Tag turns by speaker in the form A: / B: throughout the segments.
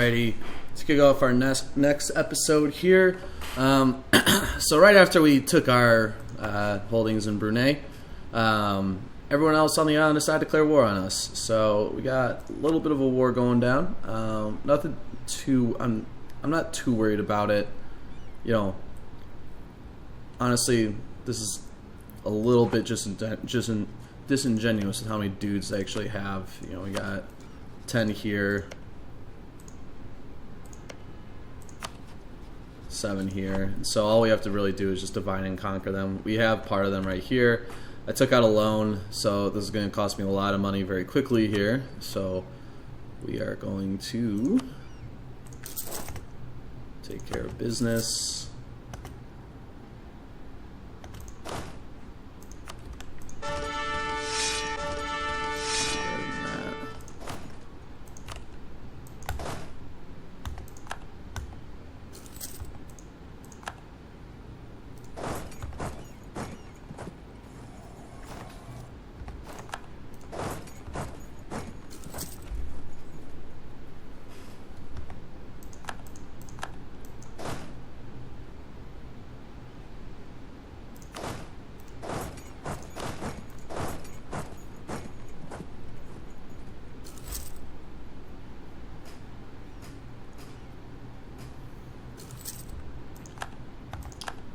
A: Alrighty, let's kick off our next episode here. So right after we took our holdings in Brunei, everyone else on the island decided to declare war on us. So we got a little bit of a war going down. Nothing too. I'm not too worried about it. You know, honestly, this is a little bit just disingenuous with how many dudes they actually have. You know, we got 10 here, 7 here. So all we have to really do is just divide and conquer them. We have part of them right here. I took out a loan, so this is going to cost me a lot of money very quickly here. So we are going to take care of business.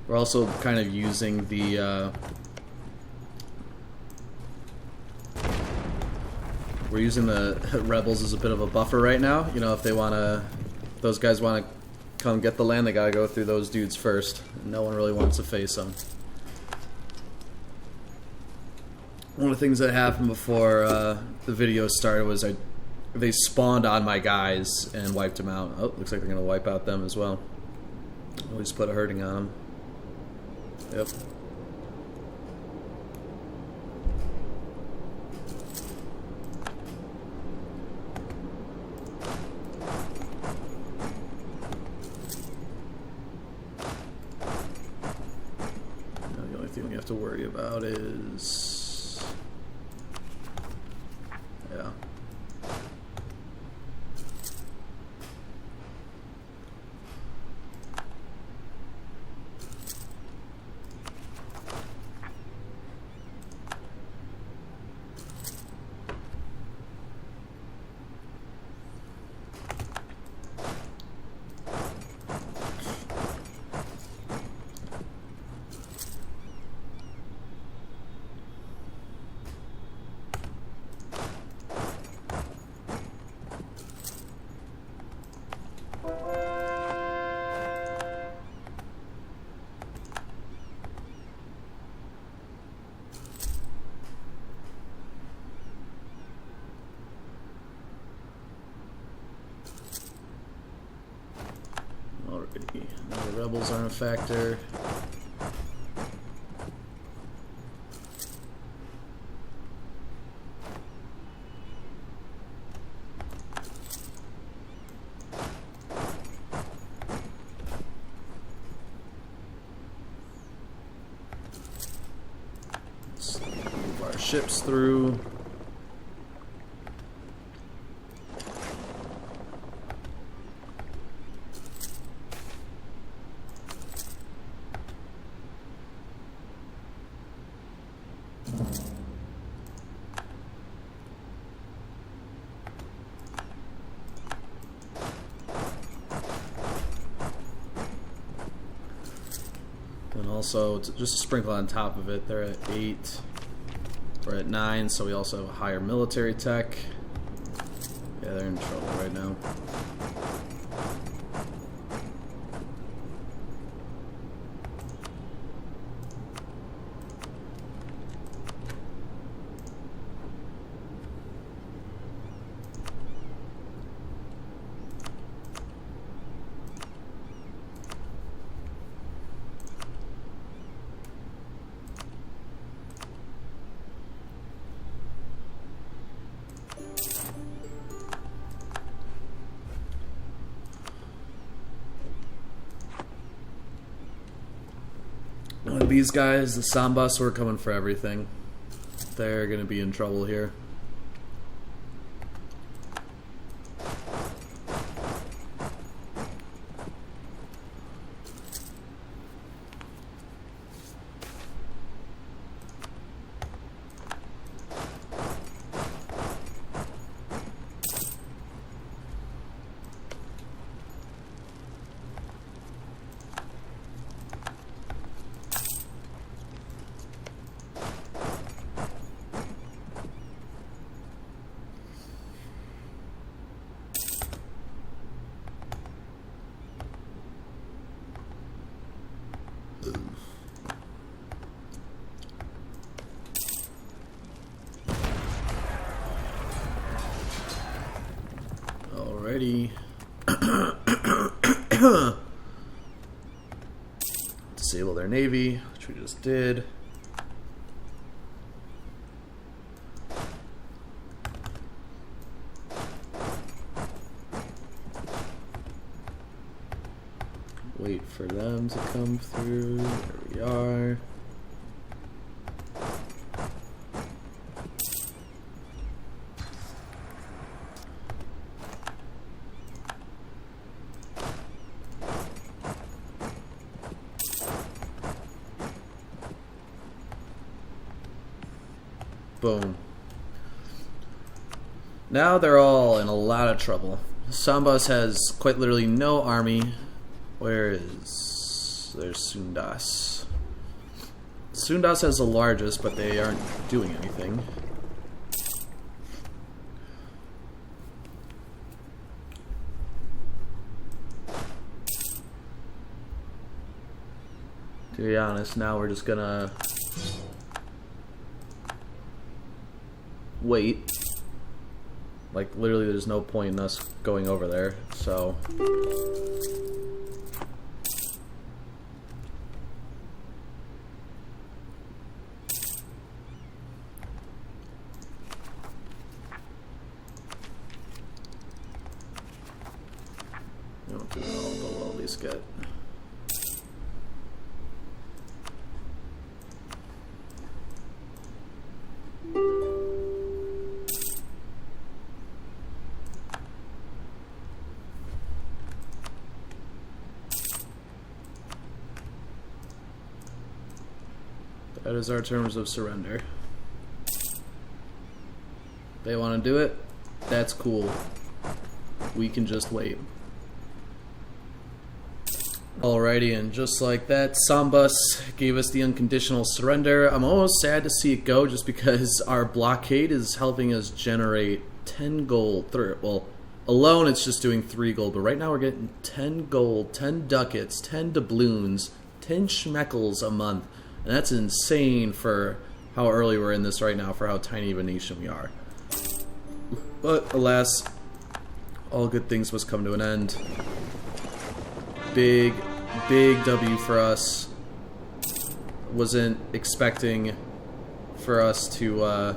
A: We're also kind of using the we're using the rebels as a bit of a buffer right now. You know, if they want to, those guys want to come get the land, they gotta go through those dudes first. No one really wants to face them. One of the things that happened before the video started was they spawned on my guys and wiped them out. Oh, looks like they're gonna wipe out them as well. We just put a hurting on them. Yep. Now the only thing we have to worry about is, yeah. Already. Now the rebels aren't a factor. Let's move our ships through. And also, just a sprinkle on top of it, they're at 8, we're at 9, so we also have a higher military tech. Yeah, they're in trouble right now. These guys, the Sambas, were coming for everything. They're going to be in trouble here. Alrighty. Disable their navy, which we just did. Wait for them to come through. There we are. Boom. Now they're all in a lot of trouble. Sambas has quite literally no army. Where is... There's Sundas. Sundas has the largest, but they aren't doing anything. To be honest, now we're just gonna wait. Like, literally there's no point in us going over there, so... I don't do all, but we'll at least get... That is our terms of surrender. They want to do it? That's cool. We can just wait. Alrighty, and just like that, Sambas gave us the unconditional surrender. I'm almost sad to see it go just because our blockade is helping us generate 10 gold. Well, alone it's just doing 3 gold, but right now we're getting 10 gold, 10 ducats, 10 doubloons, 10 schmeckles a month. And that's insane for how early we're in this right now, for how tiny of a nation we are. But alas, all good things must come to an end. Big W for us. Wasn't expecting for us to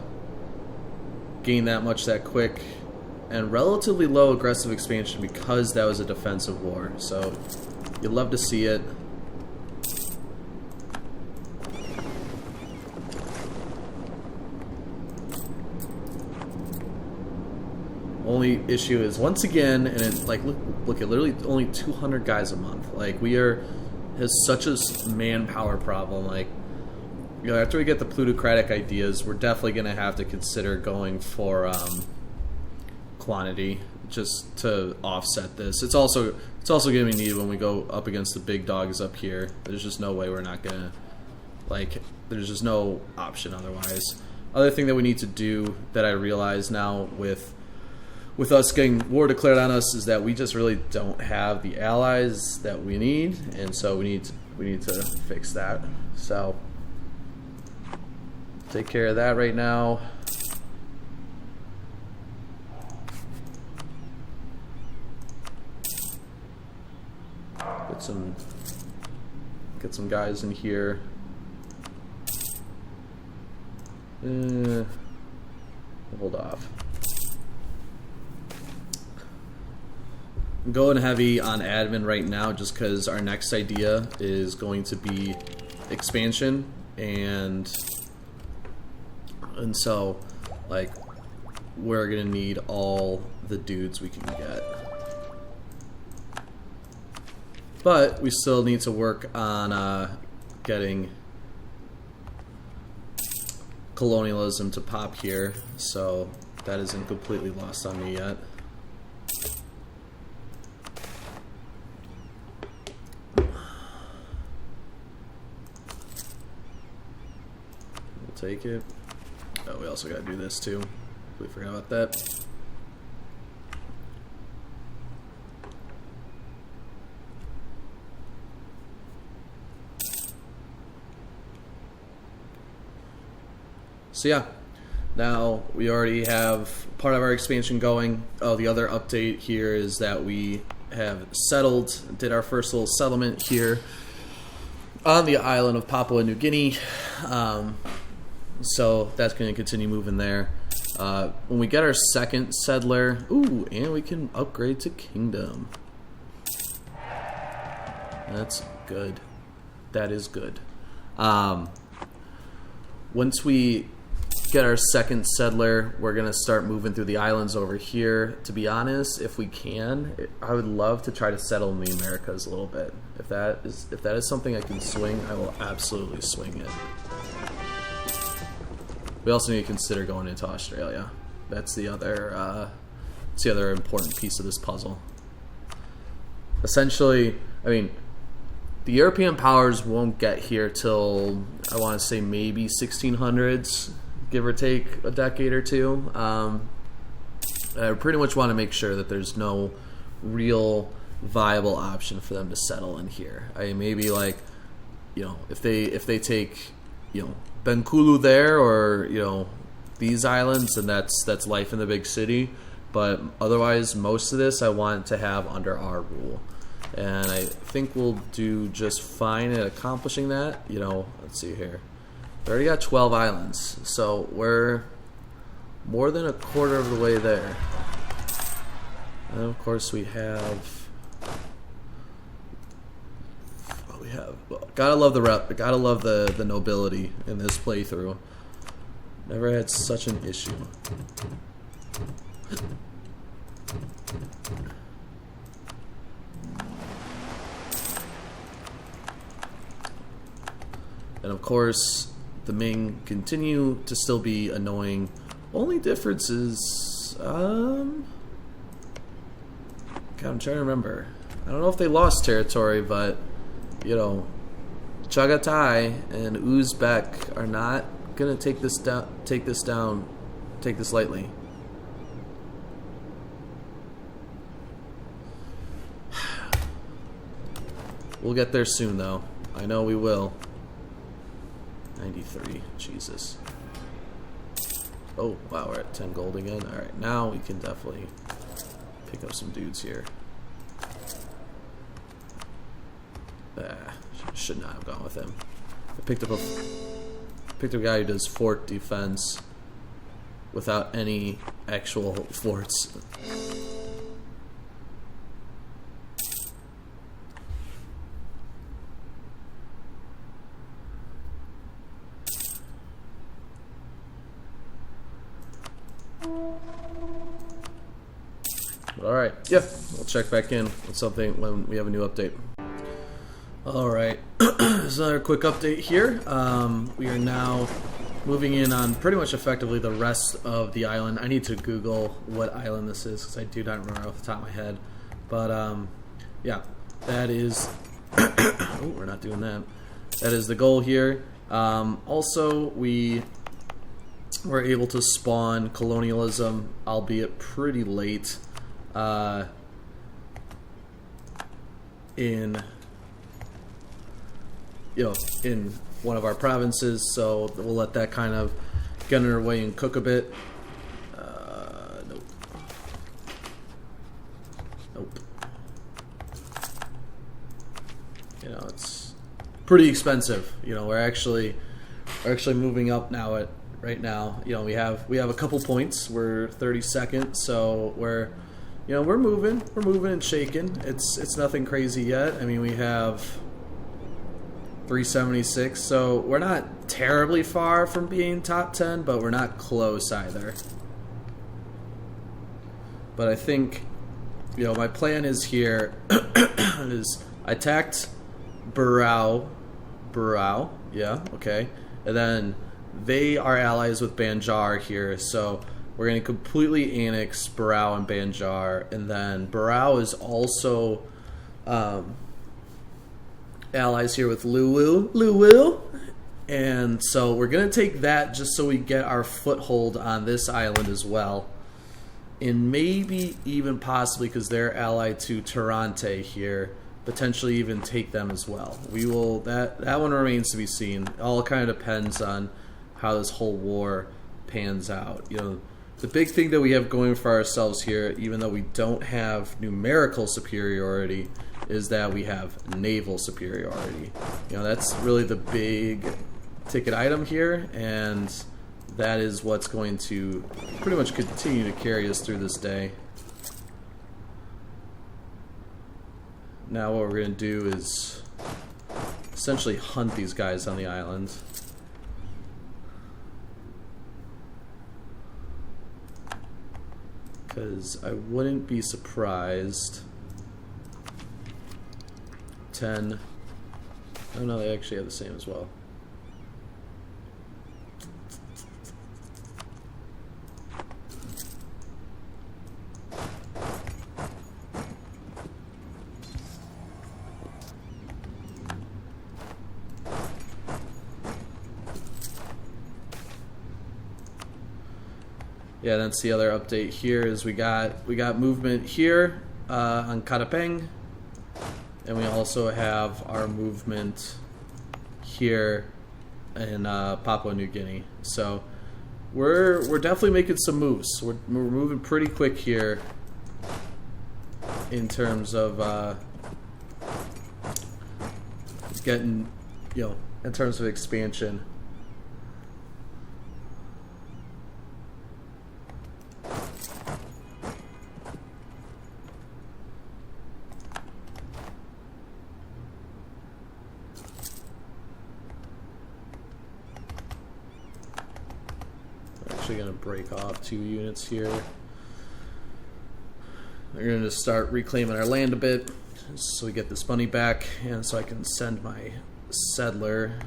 A: gain that much that quick. And relatively low aggressive expansion because that was a defensive war. So you'd love to see it. Only issue is, once again, and it, like, look at literally only 200 guys a month. Like, we has such a manpower problem. Like, you know, after we get the plutocratic ideas, we're definitely going to have to consider going for quantity just to offset this. It's also going to be needed when we go up against the big dogs up here. There's just no way we're not going to, like, there's just no option otherwise. Other thing that we need to do that I realize now with us getting war declared on us is that we just really don't have the allies that we need, and so we need to fix that. So take care of that right now. Get some guys in here. Hold off. I'm going heavy on admin right now just because our next idea is going to be expansion, and so, like, we're gonna need all the dudes we can get. But we still need to work on getting colonialism to pop here, so that isn't completely lost on me yet. Take it. Oh, we also gotta do this too. We forgot about that. So yeah, Now, we already have part of our expansion going. Oh, the other update here is that we have settled, did our first little settlement here on the island of Papua New Guinea. So that's going to continue moving there. When we get our second settler, ooh, and we can upgrade to kingdom. That's good. That is good. Once we get our second settler, we're going to start moving through the islands over here. To be honest, if we can, I would love to try to settle in the Americas a little bit. If that is something I can swing, I will absolutely swing it. We also need to consider going into Australia. That's the other important piece of this puzzle. Essentially, I mean, the European powers won't get here till, I want to say, maybe 1600s, give or take a decade or two. I pretty much want to make sure that there's no real viable option for them to settle in here. I mean, maybe like, if they take, Bengkulu there, or these islands, and that's life in the big city. But otherwise, most of this I want to have under our rule, and I think we'll do just fine at accomplishing that. Let's see here. We already got 12 islands, so we're more than a quarter of the way there. And of course, we have. Gotta love the nobility in this playthrough. Never had such an issue. And of course, the Ming continue to still be annoying. Only difference is, God, I'm trying to remember. I don't know if they lost territory, but Chagatai and Uzbek are not gonna take this lightly. We'll get there soon, though. I know we will. 93, Jesus. Oh, wow, we're at 10 gold again. Alright, now we can definitely pick up some dudes here. Should not have gone with him. I picked up a guy who does fort defense without any actual forts. Alright, yeah, we'll check back in with something when we have a new update. Alright, there's another quick update here. We are now moving in on pretty much effectively the rest of the island. I need to Google what island this is because I do not remember off the top of my head. But, yeah, that is... oh, we're not doing that. That is the goal here. Also, we were able to spawn colonialism, albeit pretty late, in one of our provinces, so we'll let that kind of get in our way and cook a bit. Nope. It's pretty expensive. We're actually moving up now. Right now, we have a couple points. We're 32nd, so we're moving and shaking. It's nothing crazy yet. I mean, we have 376, so we're not terribly far from being top 10, but we're not close either. But I think, my plan is here is I attacked Burao, yeah, okay, and then they are allies with Banjar here, so we're going to completely annex Burao and Banjar, and then Burao is also allies here with Luwu, and so we're going to take that just so we get our foothold on this island as well, and maybe even possibly, because they're allied to Tarante here, potentially even take them as well. We will, that one remains to be seen. It all kind of depends on how this whole war pans out. You know, the big thing that we have going for ourselves here, even though we don't have numerical superiority, is that we have naval superiority. You know, that's really the big ticket item here, and that is what's going to pretty much continue to carry us through this day. Now what we're going to do is essentially hunt these guys on the island. Because I wouldn't be surprised. 10. Oh no, they actually have the same as well. Yeah, that's the other update here is we got movement here on Karapeng, and we also have our movement here in Papua New Guinea. So we're definitely making some moves. We're moving pretty quick here in terms of getting, you know, in terms of expansion. Actually going to break off 2 units here. We're going to start reclaiming our land a bit so we get this money back, and so I can send my settler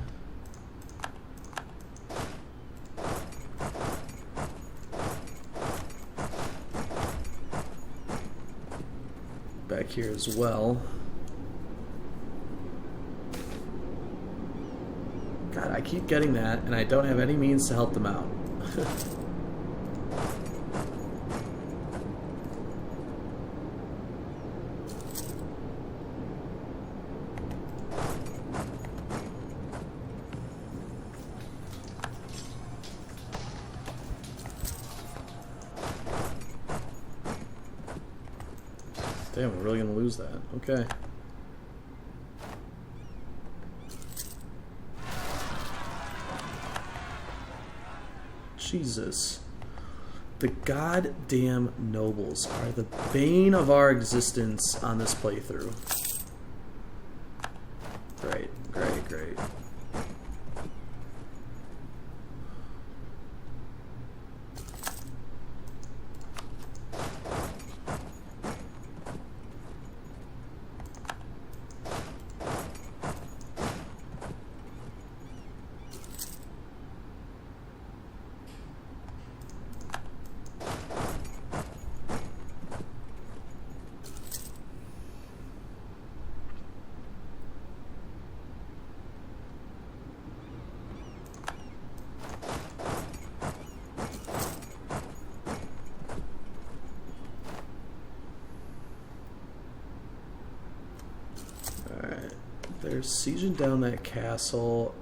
A: back here as well. God, I keep getting that, and I don't have any means to help them out. Damn, we're really gonna lose that. Okay. Jesus. The goddamn nobles are the bane of our existence on this playthrough. Great, great, great. They're sieging down that castle.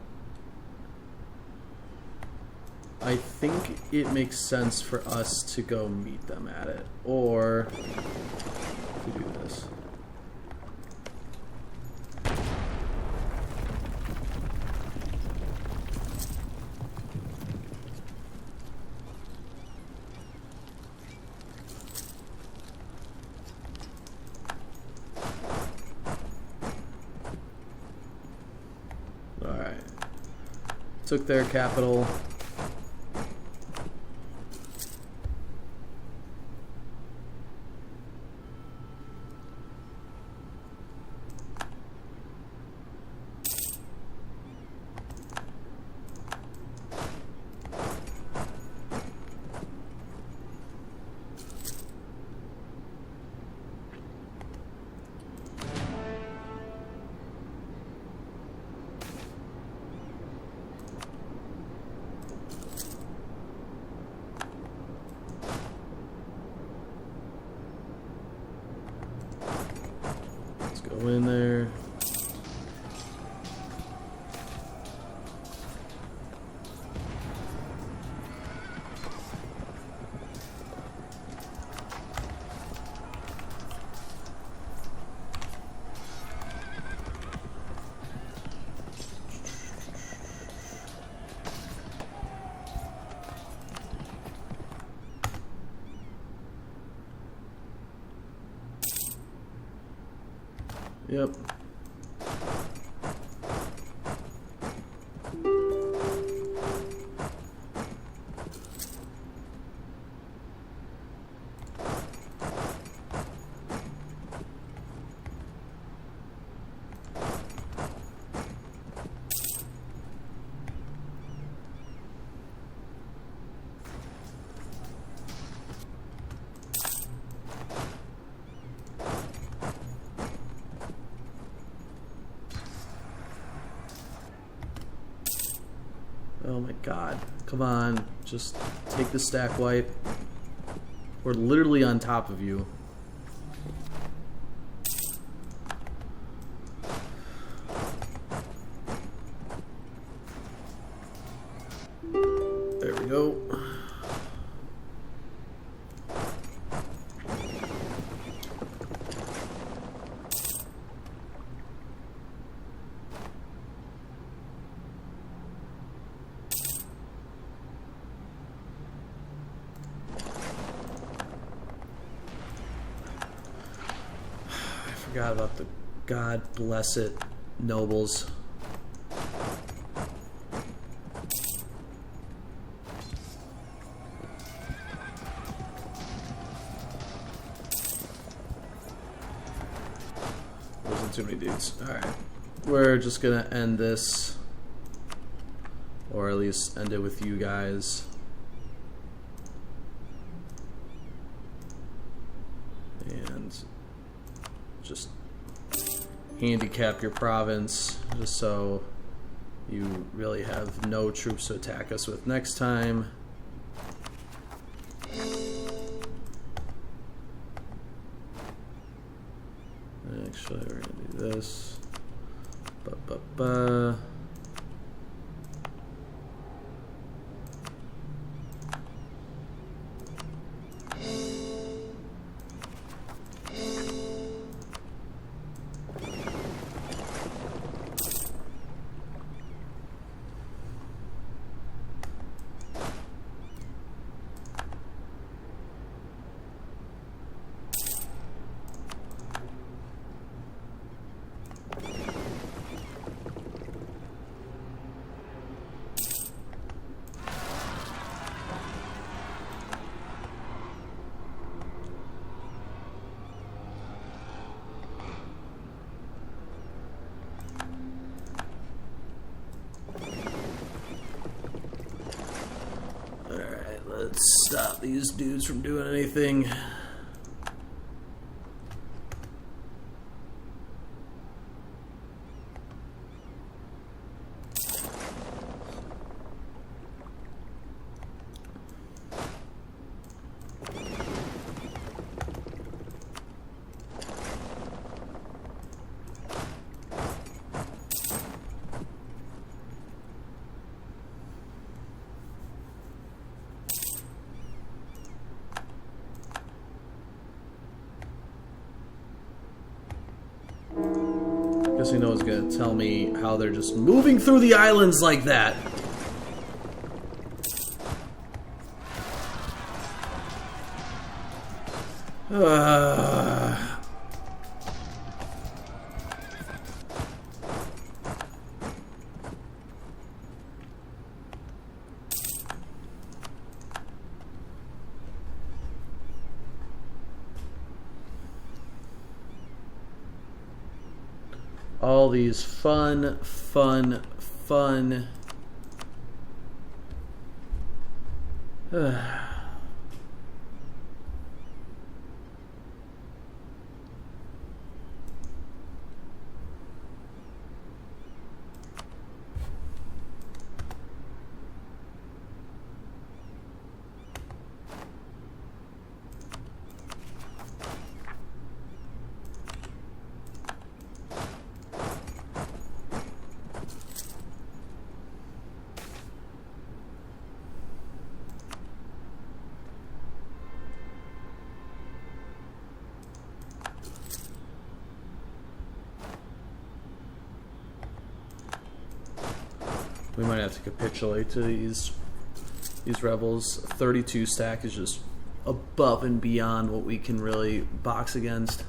A: I think it makes sense for us to go meet them at it, or to do this. Alright. Took their capital. Go in there. Yep. Oh my god. Come on. Just take the stack wipe. We're literally on top of you. There we go. Forgot about the God bless it nobles. Wasn't too many dudes. Alright. We're just gonna end this. Or at least end it with you guys. And just handicap your province just so you really have no troops to attack us with next time. Actually, we're gonna do this. Ba-ba-ba. Let's stop these dudes from doing anything. Guess he knows gonna tell me how they're just moving through the islands like that. All these fun. We might have to capitulate to these rebels. 32 stack is just above and beyond what we can really box against.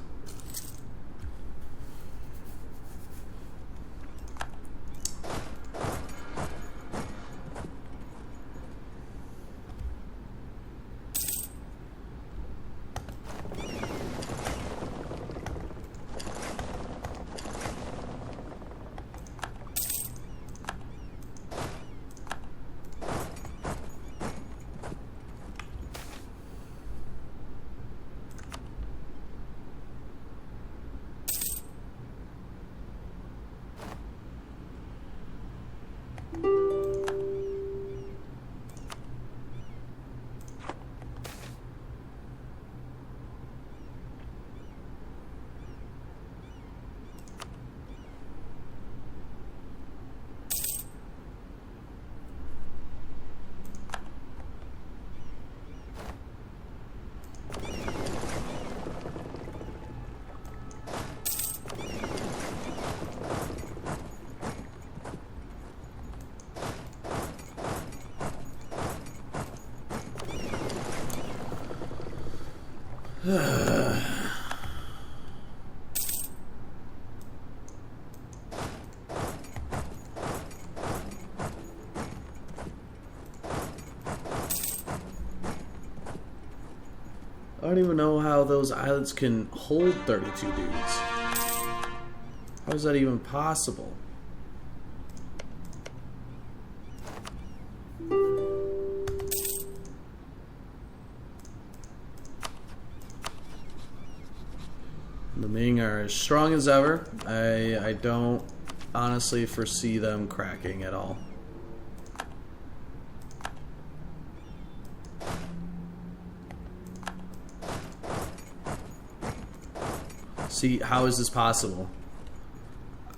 A: I don't even know how those islands can hold 32 dudes. How is that even possible? The Ming are as strong as ever. I don't honestly foresee them cracking at all. See, how is this possible?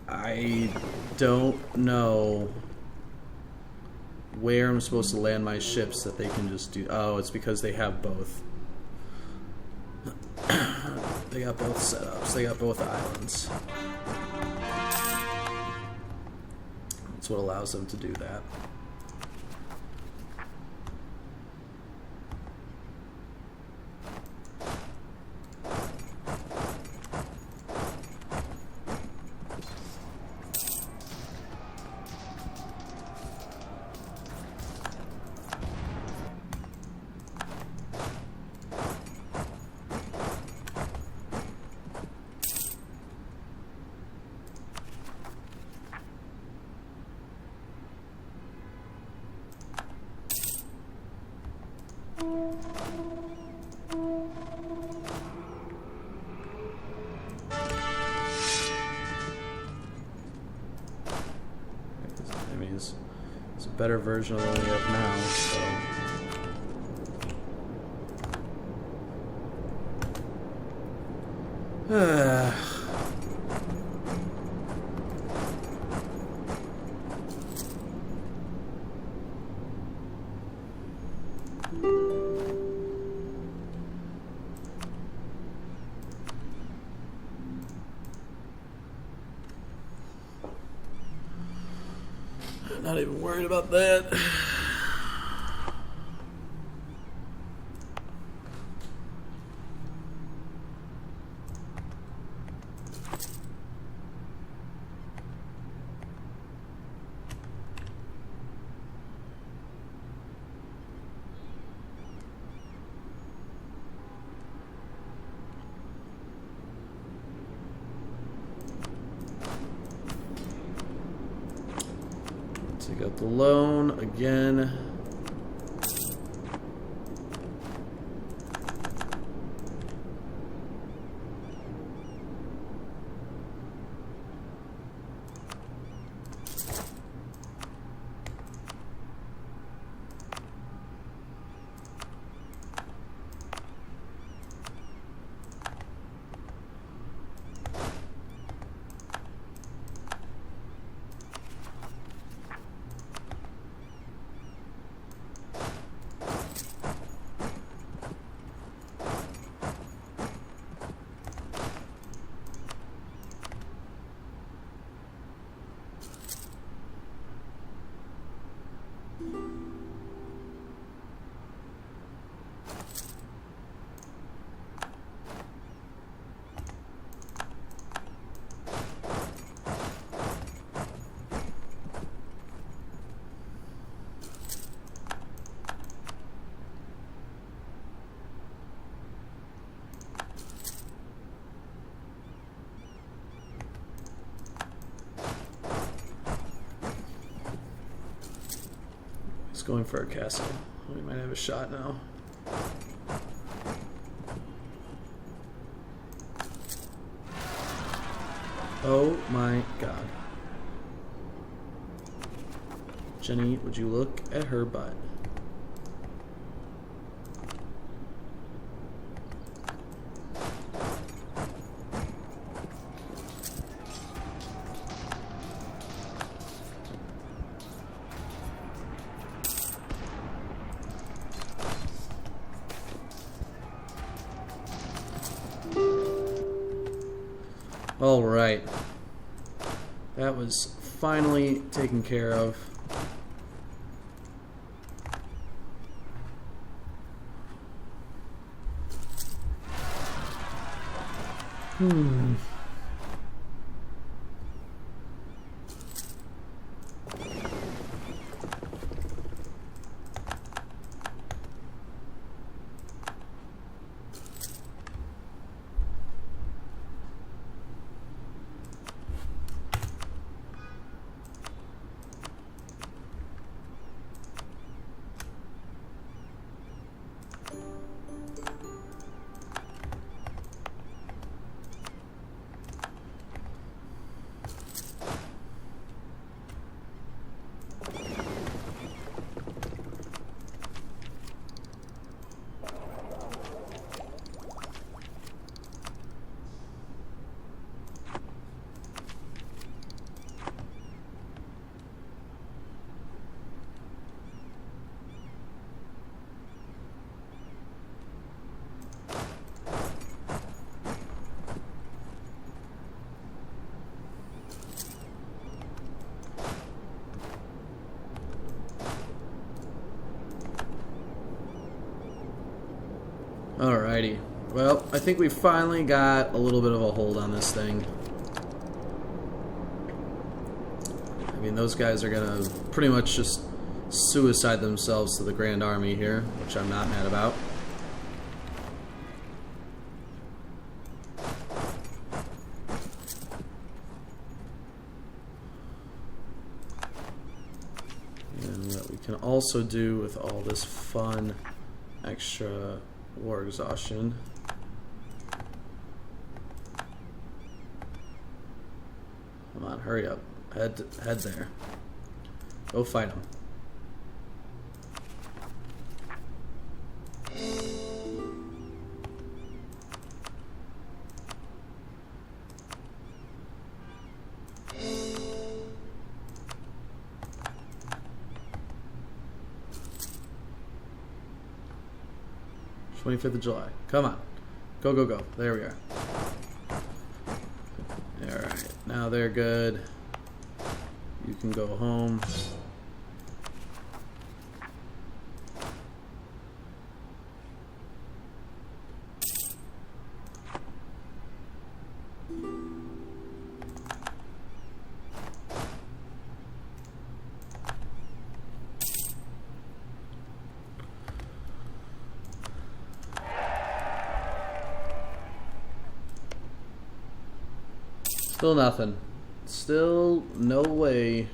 A: I don't know where I'm supposed to land my ships that they can just do. Oh, it's because they have both. They got both setups. They got both islands. That's what allows them to do that. I mean, it's a better version of what we have now, so. Not even worried about that. Take out the loan again. He's going for a castle. We might have a shot now. Oh my god. Jenny, would you look at her butt? All right. That was finally taken care of. Alrighty. Well, I think we finally got a little bit of a hold on this thing. I mean, those guys are gonna pretty much just suicide themselves to the Grand Army here, which I'm not mad about. And what we can also do with all this fun extra war exhaustion. Come on, hurry up. Head there. Go fight him. of July. Come on. Go, go, go. There we are. Alright. Now they're good. You can go home. Still nothing. Still no way.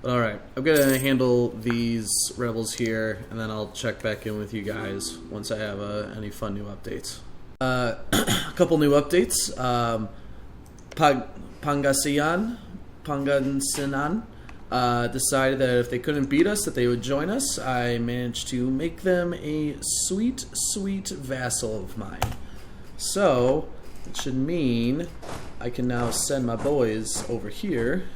A: Alright, I'm gonna handle these rebels here, and then I'll check back in with you guys once I have any fun new updates. A couple new updates. Pangasinan decided that if they couldn't beat us, that they would join us. I managed to make them a sweet, sweet vassal of mine. So, it should mean I can now send my boys over here,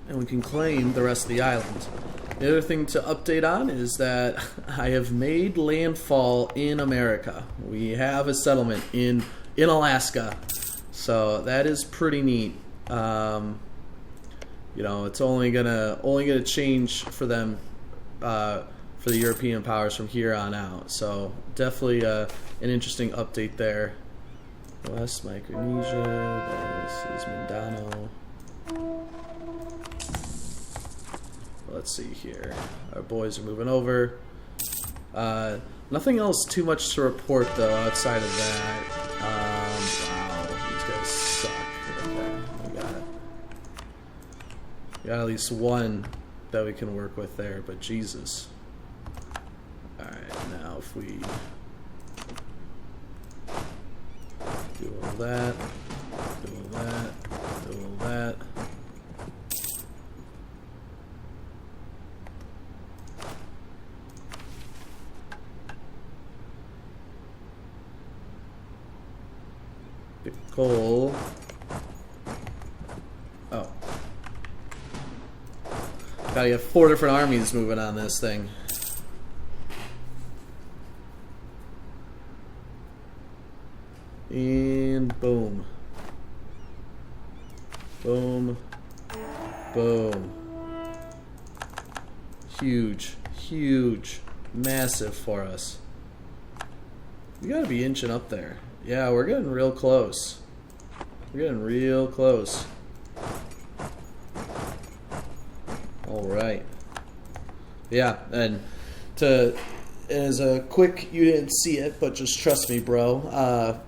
A: and we can claim the rest of the island. The other thing to update on is that I have made landfall in America. We have a settlement in Alaska, so that is pretty neat. You know, it's only gonna change for them, for the European powers from here on out. So definitely an interesting update there. West Micronesia. This is Mindanao. Let's see here. Our boys are moving over. Nothing else too much to report though outside of that. Wow, these guys suck. Okay, we got at least one that we can work with there, but Jesus. Alright, now if we that. Do that. Do that. Coal. Oh. Gotta get 4 different armies moving on this thing. And boom. Boom. Boom. Huge. Huge. Massive for us. We gotta be inching up there. Yeah, we're getting real close. We're getting real close. Alright. Yeah, and as a quick, you didn't see it, but just trust me, bro.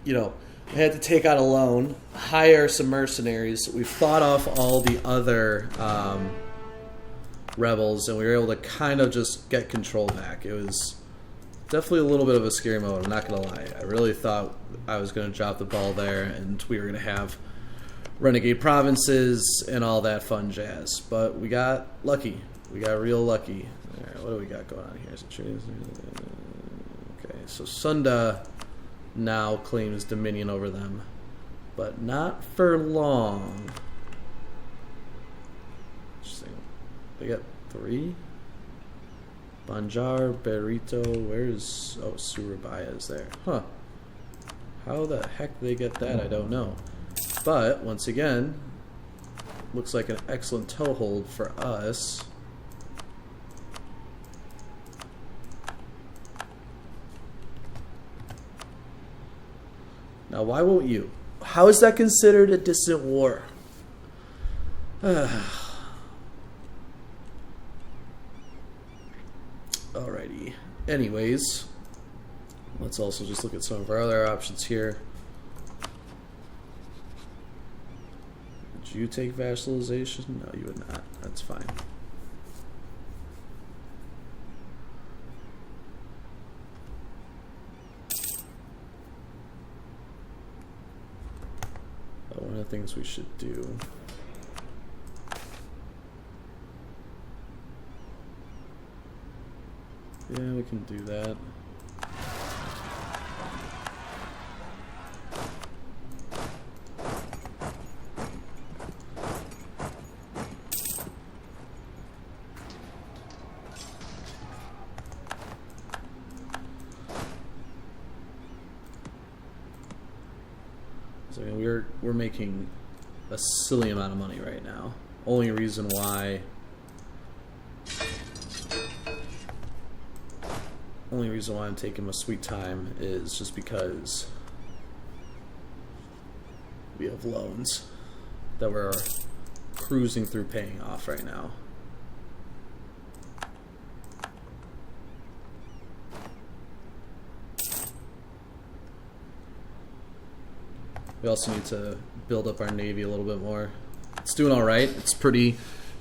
A: You know, I had to take out a loan, hire some mercenaries. We fought off all the other rebels, and we were able to kind of just get control back. It was definitely a little bit of a scary moment, I'm not going to lie. I really thought I was going to drop the ball there, and we were going to have renegade provinces and all that fun jazz. But we got lucky. We got real lucky. All right, what do we got going on here? Is it trees? Okay, so Sunda now claims dominion over them, but not for long. Interesting. They got 3? Banjar, Berito, where's... Oh, Surabaya is there. Huh. How the heck they get that, I don't know. But, once again, looks like an excellent toehold for us. Now, why won't you? How is that considered a distant war? Alrighty. Anyways, let's also just look at some of our other options here. Would you take vassalization? No, you would not. That's fine. One of the things we should do. Yeah, we can do that. So we're making a silly amount of money right now. Only reason why I'm taking my sweet time is just because we have loans that we're cruising through paying off right now. We also need to build up our navy a little bit more. It's doing all right. It's pretty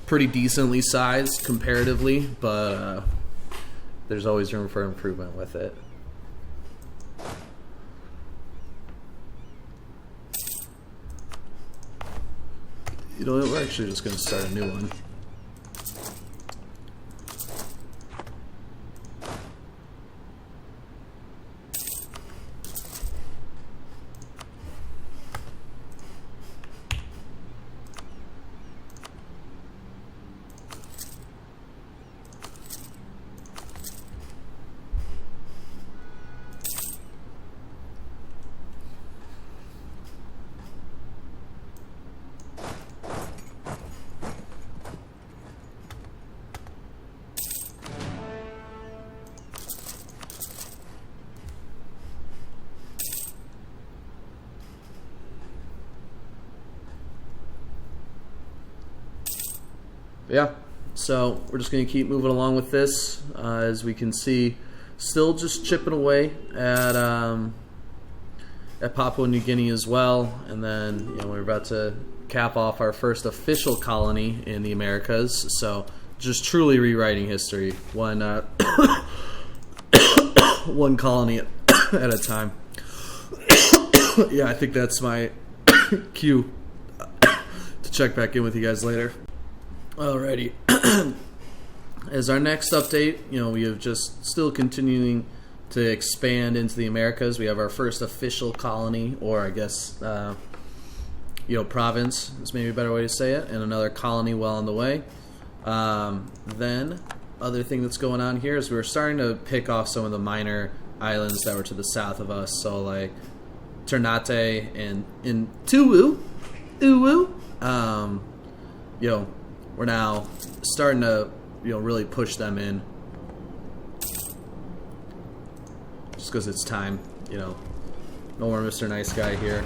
A: decently sized comparatively, but there's always room for improvement with it. You know what? We're actually just going to start a new one. Yeah, so we're just going to keep moving along with this. As we can see, still just chipping away at Papua New Guinea as well. And then we're about to cap off our first official colony in the Americas. So just truly rewriting history, one one colony at a time. Yeah, I think that's my cue to check back in with you guys later. Alrighty. As our next update, we have just still continuing to expand into the Americas. We have our first official colony, or I guess, province is maybe a better way to say it, and another colony well on the way. Then, other thing that's going on here is we're starting to pick off some of the minor islands that were to the south of us. So, like Ternate and in Tuwu, we're now starting to, really push them in. Just because it's time, no more Mr. Nice Guy here.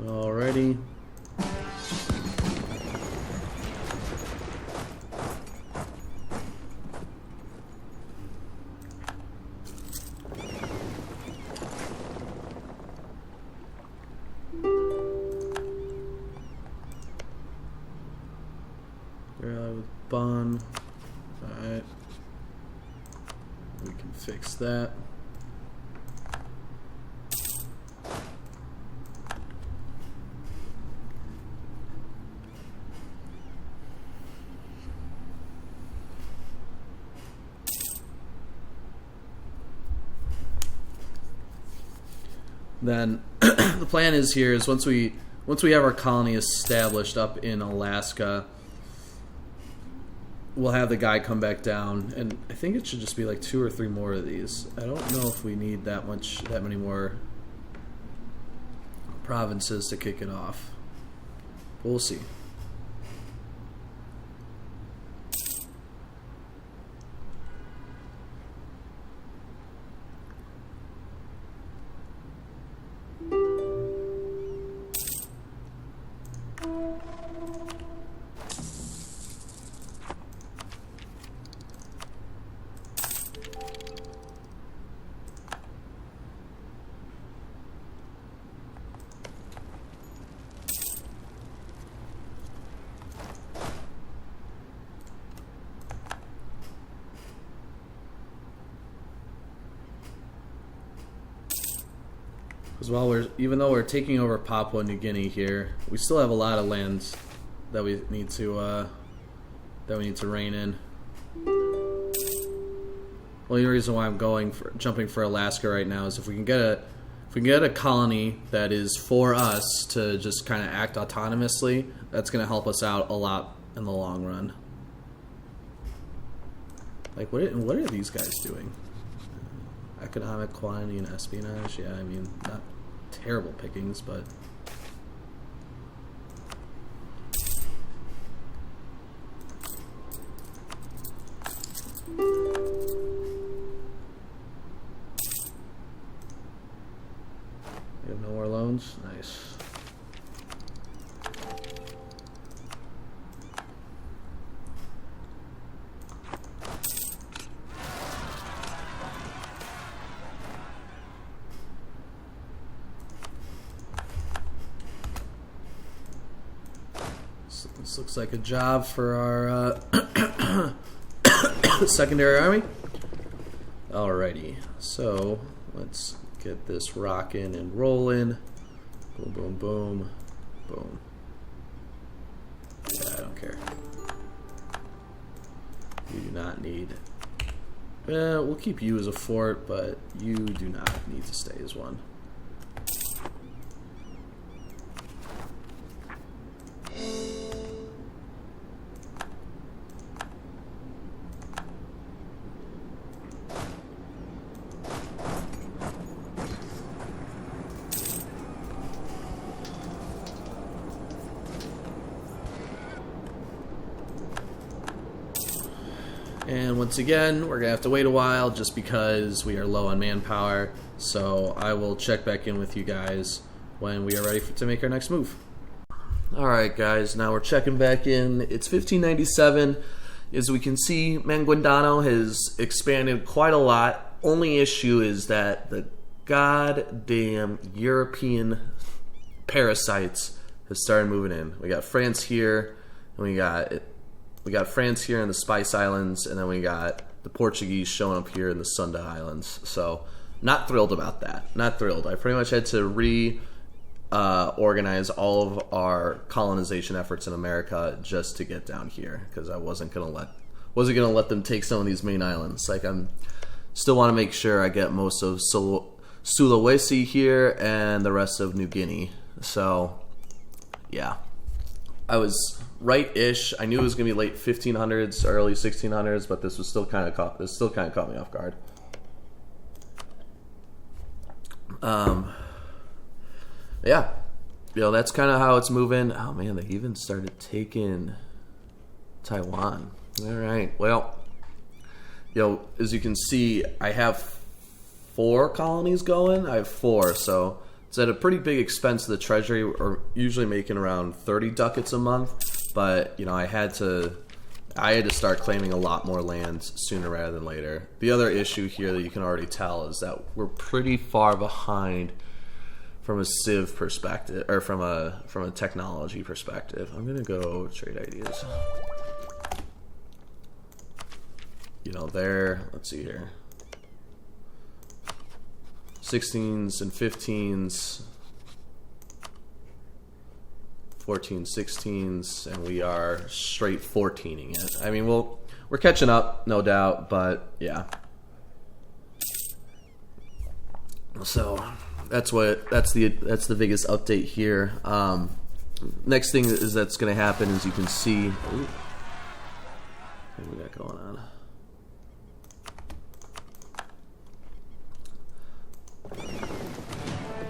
A: Alrighty. With bun. Alright. We can fix that. Then the plan is once we have our colony established up in Alaska, we'll have the guy come back down, and I think it should just be like 2 or 3 more of these. I don't know if we need that many more provinces to kick it off. We'll see. Because even though we're taking over Papua New Guinea here, we still have a lot of lands that we need to rein in. Only reason why I'm jumping for Alaska right now is if we can get a colony that is for us to just kind of act autonomously, that's going to help us out a lot in the long run. Like, what are these guys doing? Economic, quantity, and espionage. Yeah, I mean, not terrible pickings, but we have no more loans. Nice. This looks like a job for our secondary army. Alrighty, so let's get this rocking and rolling. Boom, boom, boom, boom. Yeah, I don't care. You do not need. We'll keep you as a fort, but you do not need to stay as one. And once again, we're going to have to wait a while just because we are low on manpower. So I will check back in with you guys when we are ready to make our next move. Alright guys, now we're checking back in. It's 1597. As we can see, Maguindanao has expanded quite a lot. Only issue is that the goddamn European parasites have started moving in. We got France here, and we got France here in the Spice Islands, and then we got the Portuguese showing up here in the Sunda Islands. So, not thrilled about that. Not thrilled. I pretty much had to organize all of our colonization efforts in America just to get down here, because I wasn't gonna let them take some of these main islands. Like, I'm still want to make sure I get most of Sulawesi here and the rest of New Guinea. So, yeah, I was right-ish. I knew it was gonna be late 1500s, early 1600s, but this was still kind of caught me off guard. Yeah, that's kind of how it's moving. Oh man, they even started taking Taiwan. All right, well, as you can see, I have 4 colonies going. I have 4, so it's at a pretty big expense to the treasury. We're usually making around 30 ducats a month, but I had to start claiming a lot more land sooner rather than later. The other issue here that you can already tell is that we're pretty far behind from a civ perspective, or from a technology perspective. I'm gonna go trade ideas. Let's see here. 16s and 15s, 14, 16s, and we are straight 14ing it. I mean, we're catching up, no doubt, but yeah. So that's the biggest update here. Next thing that's going to happen is you can see. Ooh, what we got going on?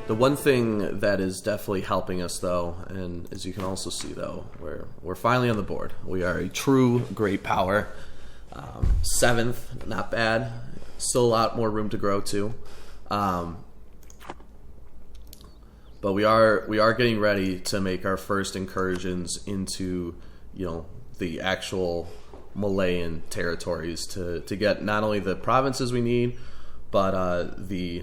A: The one thing that is definitely helping us, though, and as you can also see, though, we're finally on the board. We are a true great power. 7th, not bad. Still a lot more room to grow to. But we are getting ready to make our first incursions into the actual Malayan territories to get not only the provinces we need, but the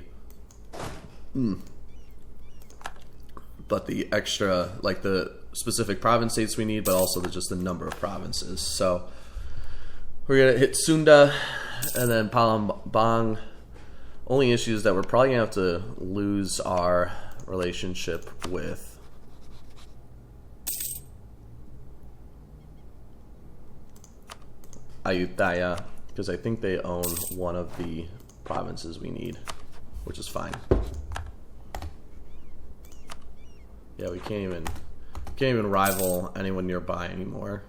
A: extra, like the specific province states we need, but also just the number of provinces. So we're gonna hit Sunda and then Palembang. Only issue is that we're probably gonna have to lose our relationship with Ayutthaya, because I think they own one of the provinces we need, which is fine. Yeah, we can't even rival anyone nearby anymore.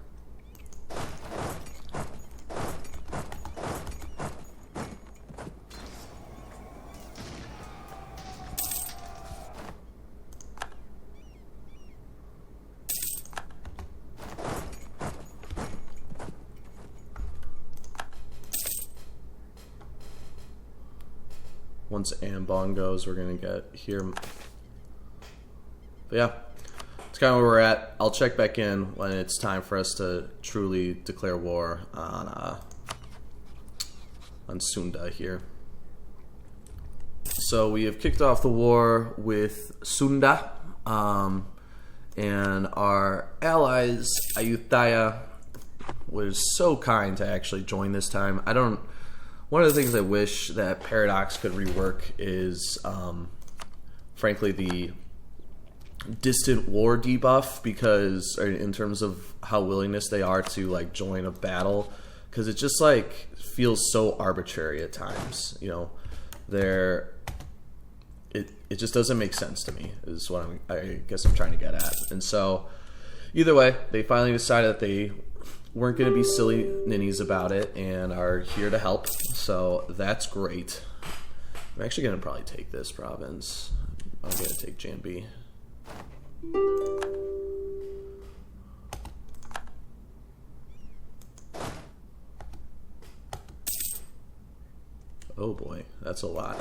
A: Once Ambon goes, we're gonna get here. But yeah, it's kind of where we're at. I'll check back in when it's time for us to truly declare war on Sunda here. So we have kicked off the war with Sunda, and our allies Ayutthaya was so kind to actually join this time. One of the things I wish that Paradox could rework is, frankly, the distant war debuff, because in terms of how willingness they are to join a battle, because it just feels so arbitrary at times. It just doesn't make sense to me, is what I guess I'm trying to get at. And so either way, they finally decided that they weren't going to be silly ninnies about it and are here to help. So that's great. I'm actually going to probably take this province. I'm going to take Janbi. Oh boy, that's a lot.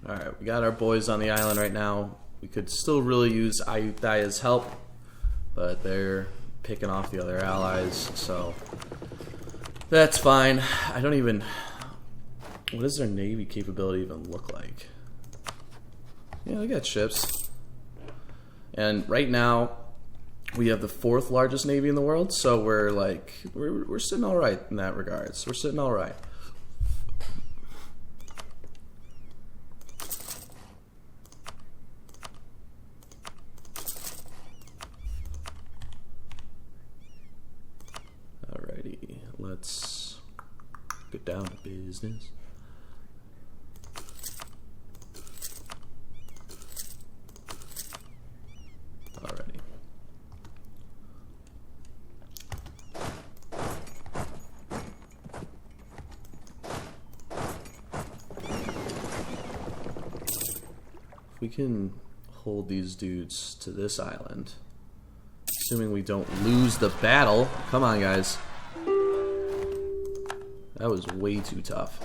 A: Alright, we got our boys on the island right now. We could still really use Ayuthayah's help, but they're picking off the other allies, so that's fine. I don't even... What does their navy capability even look like? Yeah, they got ships. And right now, we have the 4th largest navy in the world, so we're like... We're sitting alright in that regards. We're sitting alright. Let's get down to business. Alrighty. If we can hold these dudes to this island, assuming we don't lose the battle. Come on, guys. That was way too tough.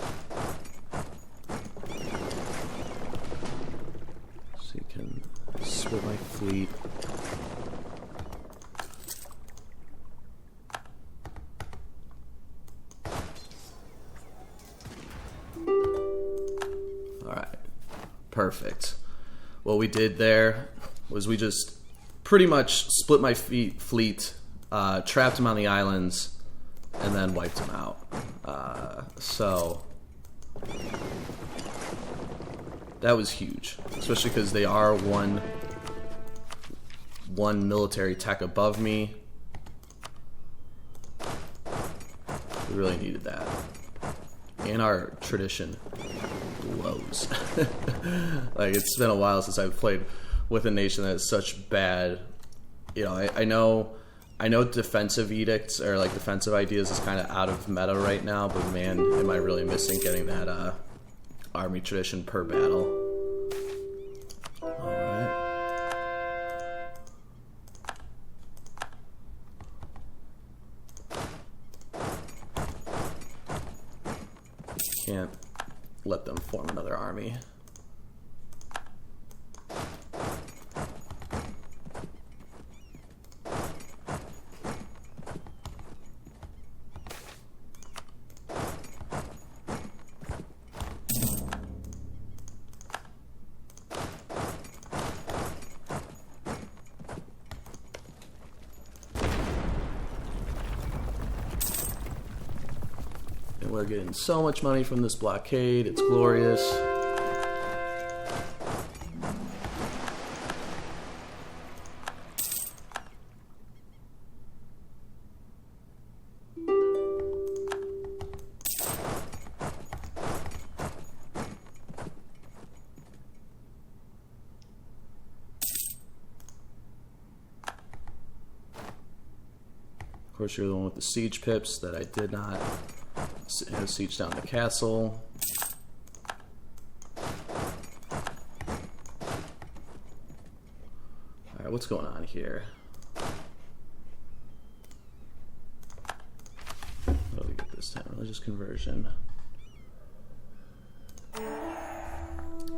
A: So you can split my fleet. Alright. Perfect. What we did there was we just pretty much split my fleet, trapped them on the islands, and then wiped them out. So that was huge, especially because they are one military tech above me. We really needed that. And our tradition blows. Like, it's been a while since I've played with a nation that has such bad, you know, I know defensive edicts or like defensive ideas is kind of out of meta right now, but man, am I really missing getting that army tradition per battle. Alright. Can't let them form another army. We're getting so much money from this blockade. It's glorious. Of course, you're the one with the siege pips that I did not siege down the castle. Alright, what's going on here? What do we get this time? Religious conversion.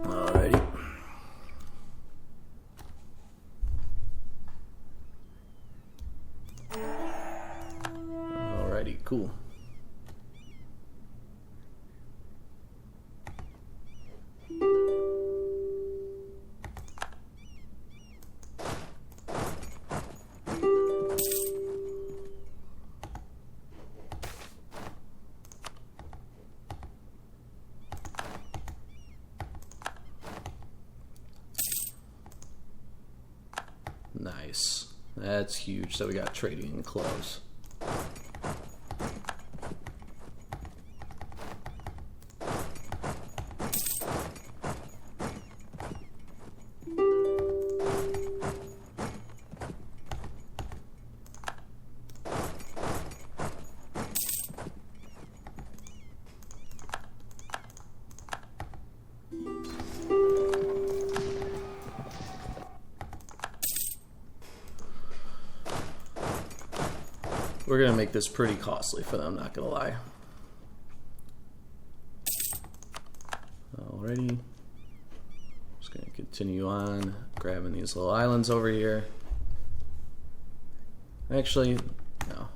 A: Alrighty. Alrighty, cool. That's huge. So we got trading and close. We're going to make this pretty costly for them, not going to lie. Alrighty. Just going to continue on grabbing these little islands over here. Actually, no.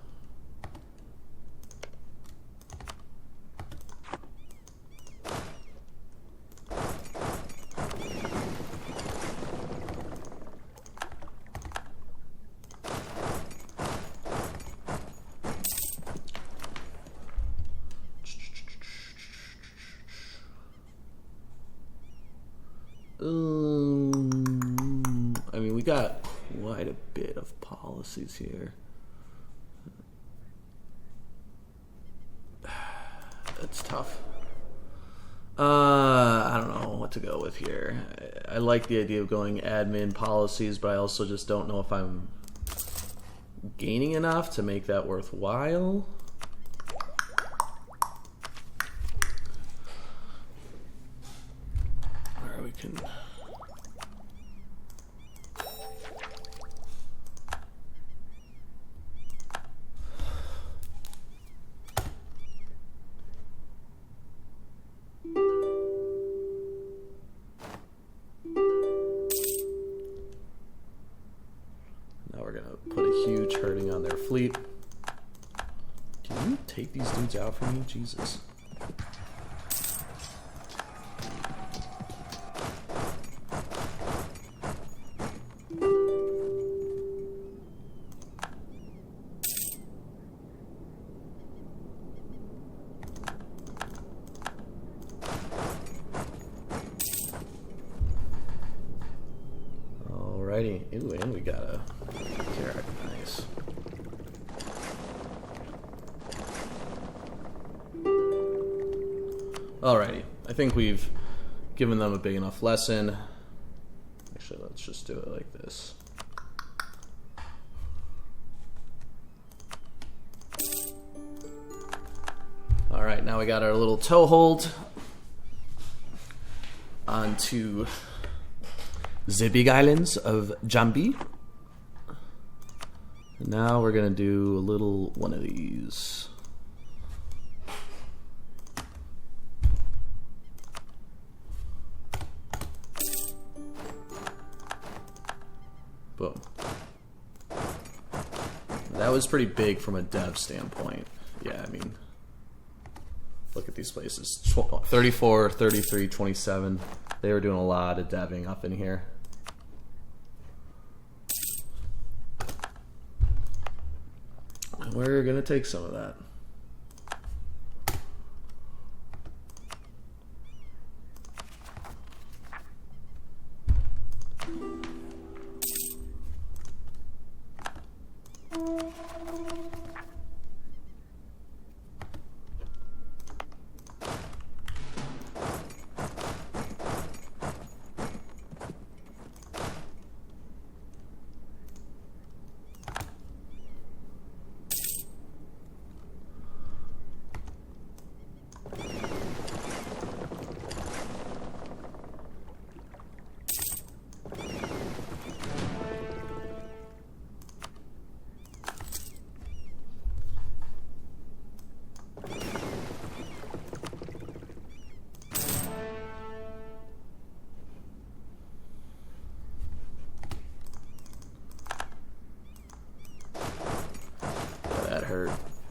A: I mean, we got quite a bit of policies here. That's tough. I don't know what to go with here. I like the idea of going admin policies, but I also just don't know if I'm gaining enough to make that worthwhile. Or we can... Now we're gonna put a huge hurting on their fleet. Can you take these dudes out for me? Jesus. Alrighty. Ooh, and we got a carrot. Nice. Alrighty. I think we've given them a big enough lesson. Actually, let's just do it like this. Alright, now we got our little toehold onto the big islands of Jambi. And now we're gonna do a little one of these. Boom. That was pretty big from a dev standpoint. Yeah, I mean, look at these places. 34, 33, 27. They were doing a lot of deving up in here. And we're gonna take some of that.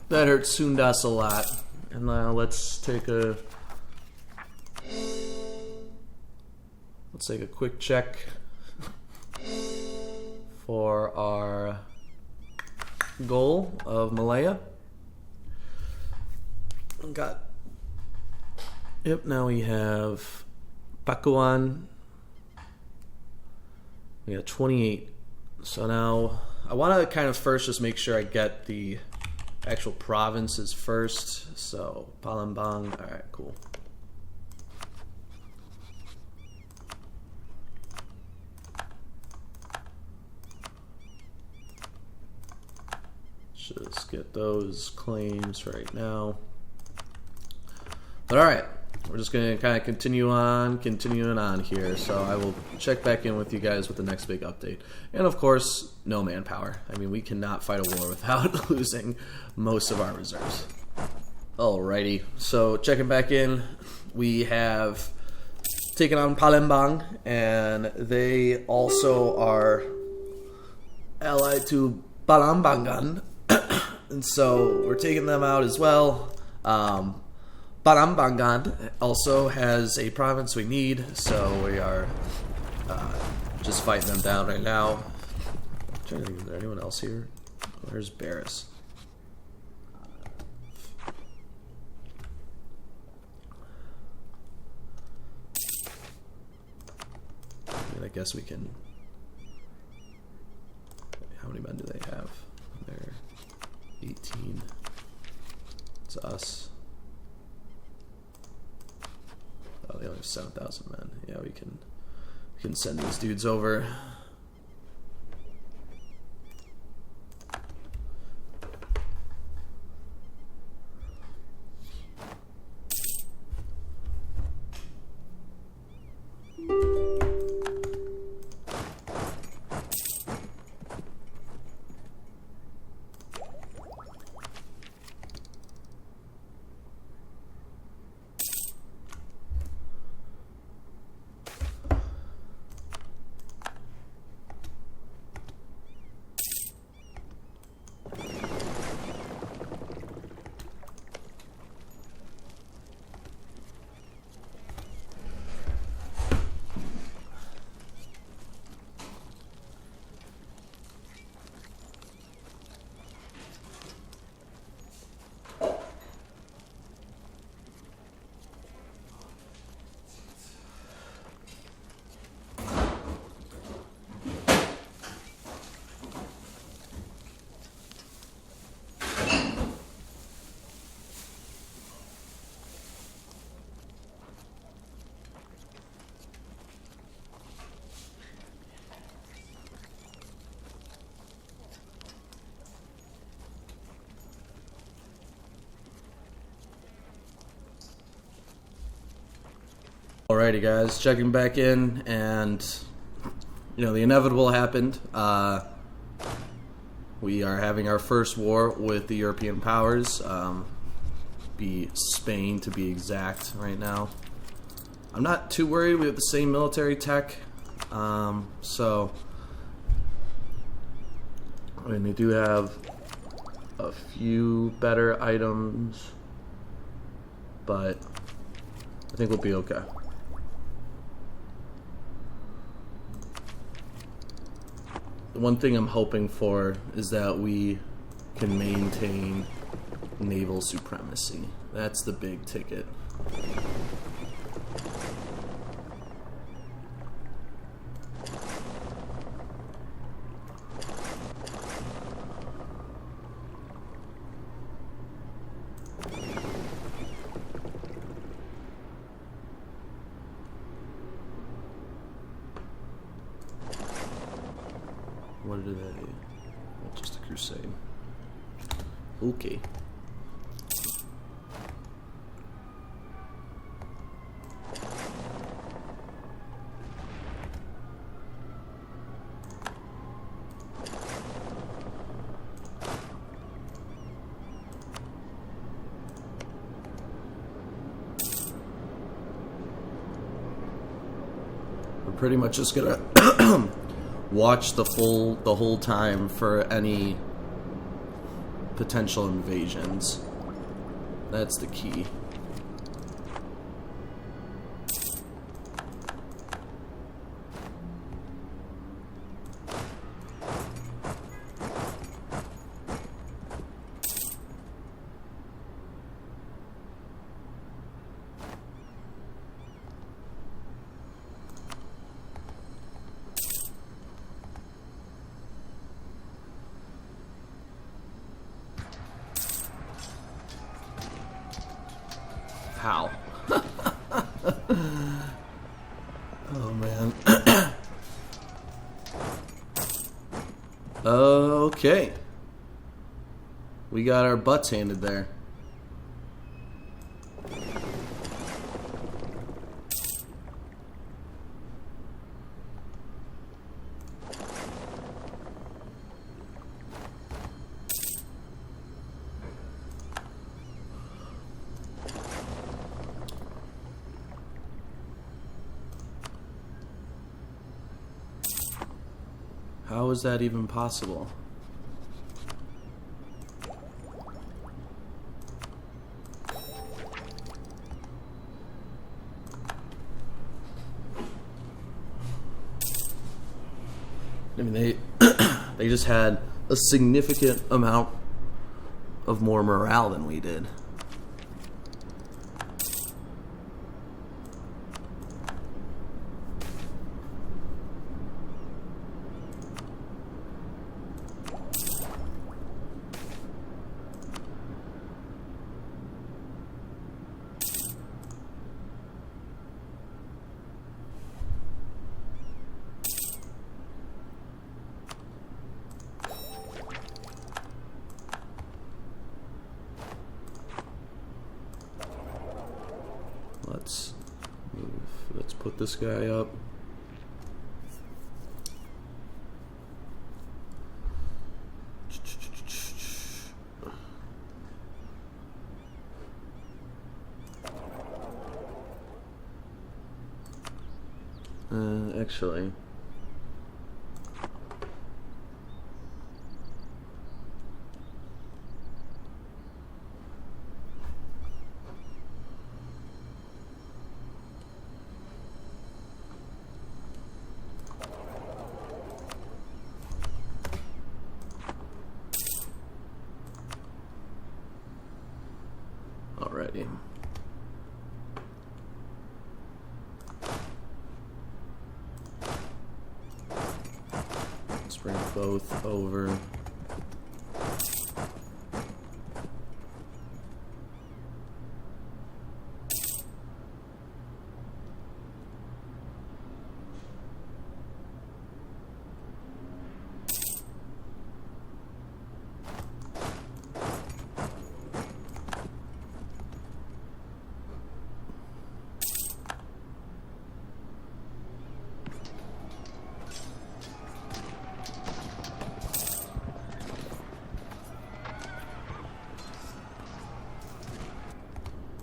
A: That hurt Sundas a lot. And now let's take a quick check for our goal of Malaya. Now we have Pakuan. We got 28. So now I want to kind of first just make sure I get the actual provinces first. So Palembang. All right, cool. Just get those claims right now. But all right, we're just going to kind of continuing on here. So I will check back in with you guys with the next big update. And of course, no manpower. I mean, we cannot fight a war without losing most of our reserves. Alrighty, so checking back in, we have taken on Palembang, and they also are allied to Balambangan. And so we're taking them out as well. Balambangan also has a province we need, so we are just fighting them down right now. I'm trying to think, is there anyone else here? Where's Barris? I guess we can. How many men do they have? They're 18. It's us. Oh, they only have 7,000 men. Yeah, we can send these dudes over. Alrighty, guys, checking back in, and the inevitable happened. We are having our first war with the European powers, be Spain to be exact right now. I'm not too worried. We have the same military tech, so I mean, we do have a few better items, but I think we'll be okay. The one thing I'm hoping for is that we can maintain naval supremacy. That's the big ticket. What did they? Just a crusade. Okay. We're pretty much just gonna watch the whole time for any potential invasions. That's the key. How? Oh, man. Okay. We got our butts handed there. How is that even possible? I mean, they just had a significant amount of more morale than we did. Let's put this guy up. Actually, alrighty. Let's bring both over.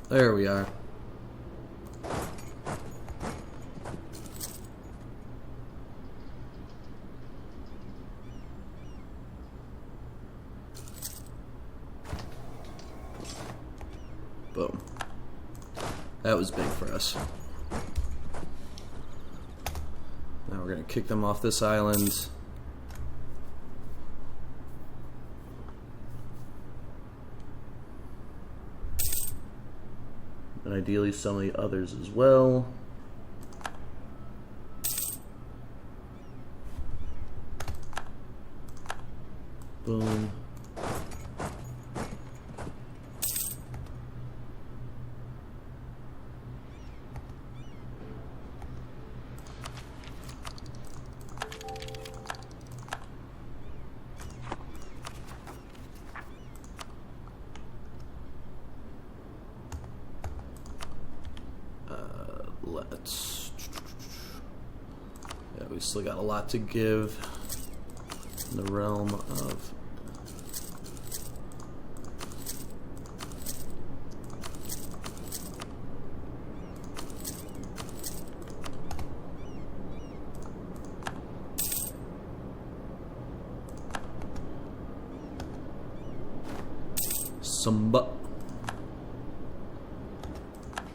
A: There we are. Boom. That was big for us. Now we're gonna kick them off this island. And ideally some of the others as well. Boom. Yeah, we still got a lot to give in the realm of Samba.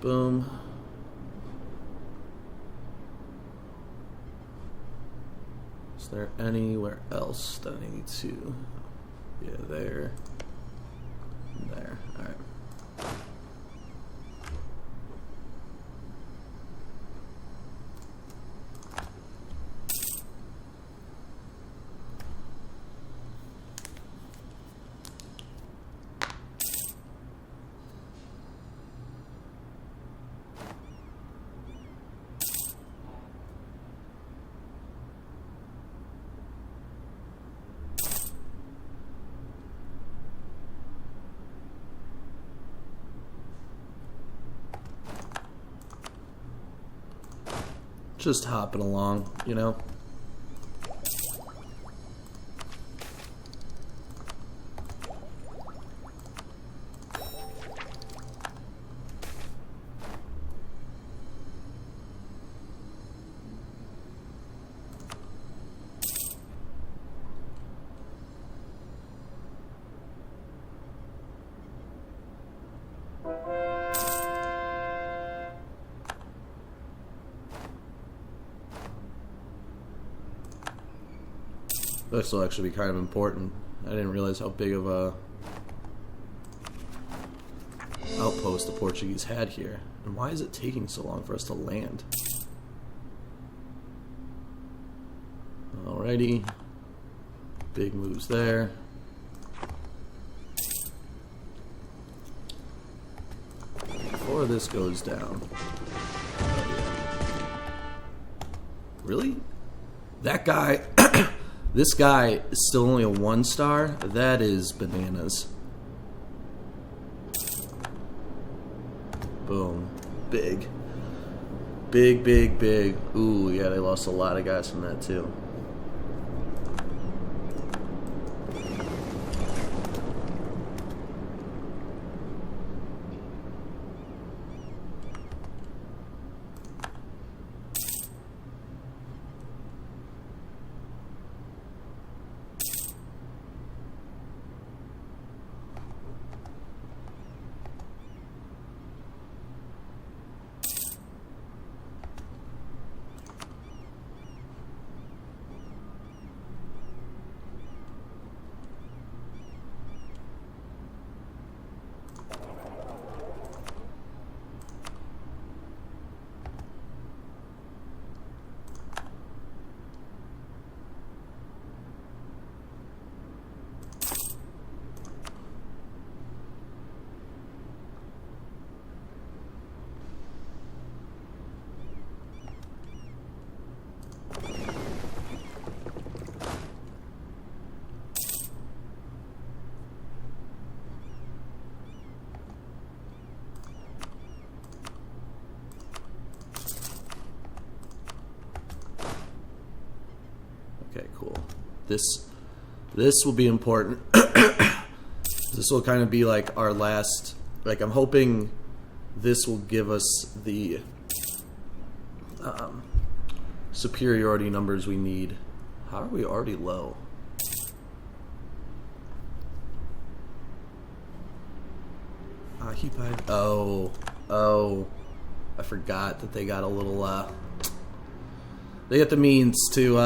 A: Boom. Is there anywhere else that I need to? Yeah, there. And there. Alright. Just hopping along, you know? This will actually be kind of important. I didn't realize how big of a outpost the Portuguese had here. And why is it taking so long for us to land? Alrighty. Big moves there. Before this goes down. Really? That guy... This guy is still only a 1-star? That is bananas. Boom. Big. Big, big, big. Ooh, yeah, they lost a lot of guys from that, too. Okay, cool. This will be important. This will kind of be like our last... Like, I'm hoping this will give us the superiority numbers we need. How are we already low? Occupied. Oh. I forgot that they got a little... They got the means to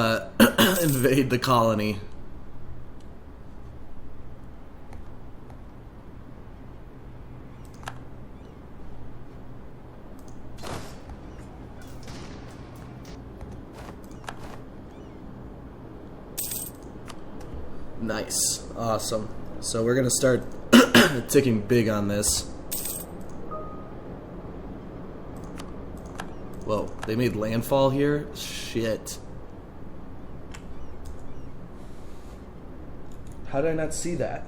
A: invade the colony. Nice. Awesome. So we're going to start ticking big on this. Whoa, they made landfall here? Shit. How did I not see that?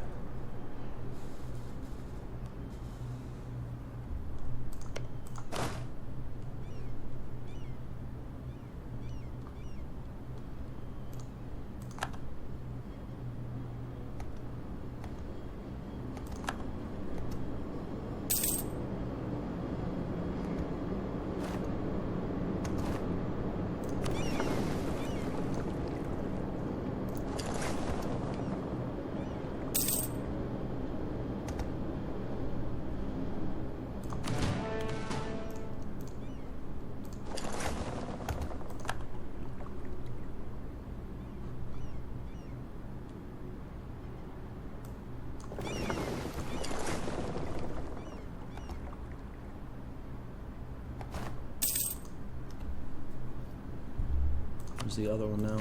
A: Where's the other one now?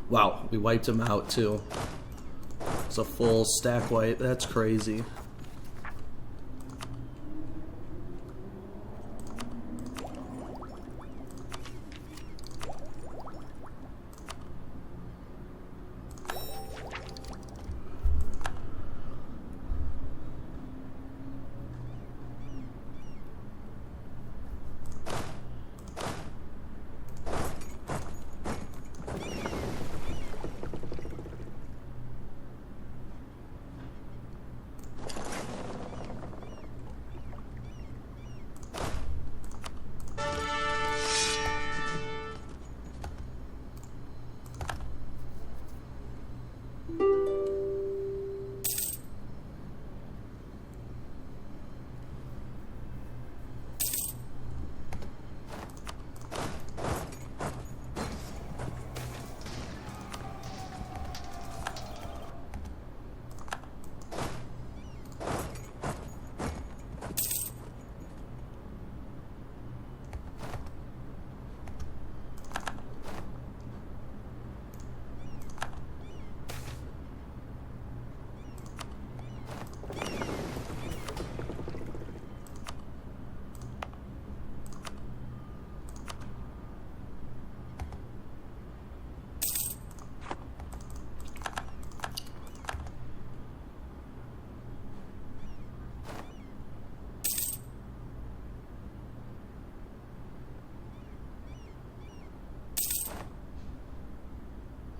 A: Wow, we wiped him out too. It's a full stack wipe. That's crazy.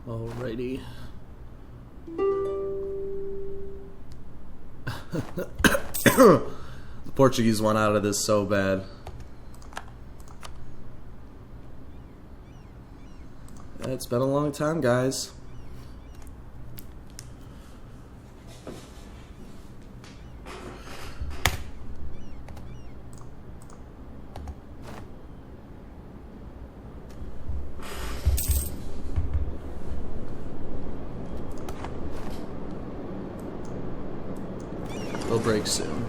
A: Alrighty. The Portuguese want out of this so bad. It's been a long time, guys. They'll break soon.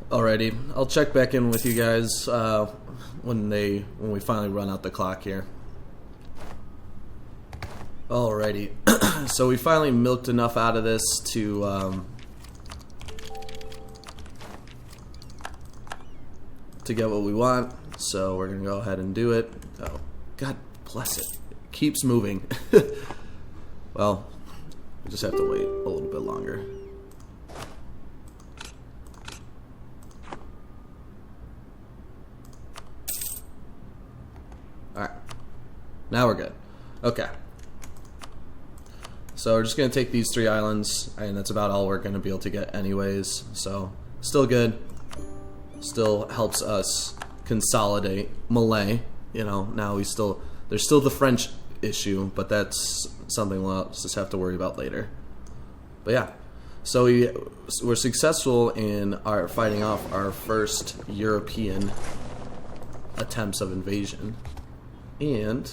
A: Alrighty, I'll check back in with you guys when we finally run out the clock here. Alrighty, so we finally milked enough out of this to get what we want. So we're gonna go ahead and do it. Oh, God bless it! It keeps moving. Well, we just have to wait a little bit longer. Alright, now we're good. Okay. So we're just going to take these 3 islands, and that's about all we're going to be able to get anyways. So, still good. Still helps us consolidate Malay. You know, now there's still the French issue, but that's something we'll just have to worry about later. But yeah, so we're successful in fighting off our first European attempts of invasion. And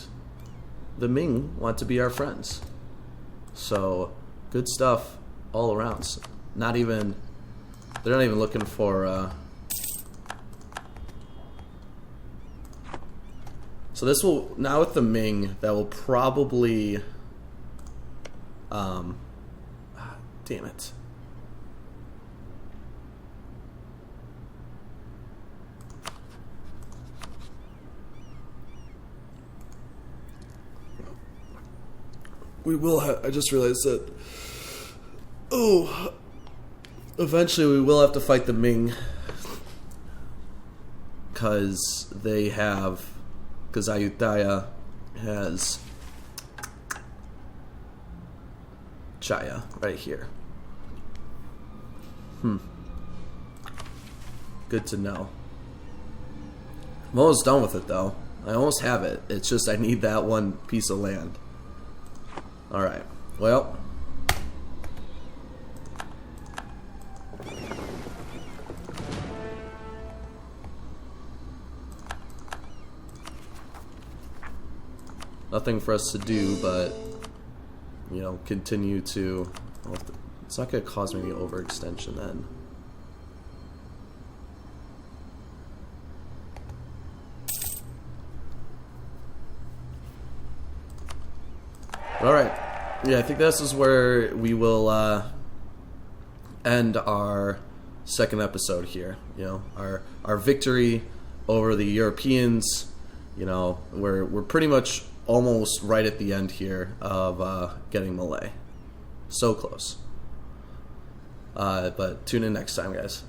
A: the Ming want to be our friends. So, good stuff all around. So they're not even looking for, so this will, now with the Ming, that will probably, damn it. We will have, I just realized that, eventually we will have to fight the Ming, because Ayutthaya has Jaya right here. Good to know. I'm almost done with it though. I almost have it. It's just I need that one piece of land. Alright, well, nothing for us to do but, continue to... Well, it's not going to cause me the overextension then. Alright. Yeah, I think this is where we will end our second episode here. Our victory over the Europeans. We're pretty much almost right at the end here of getting Malay. So close. But tune in next time, guys.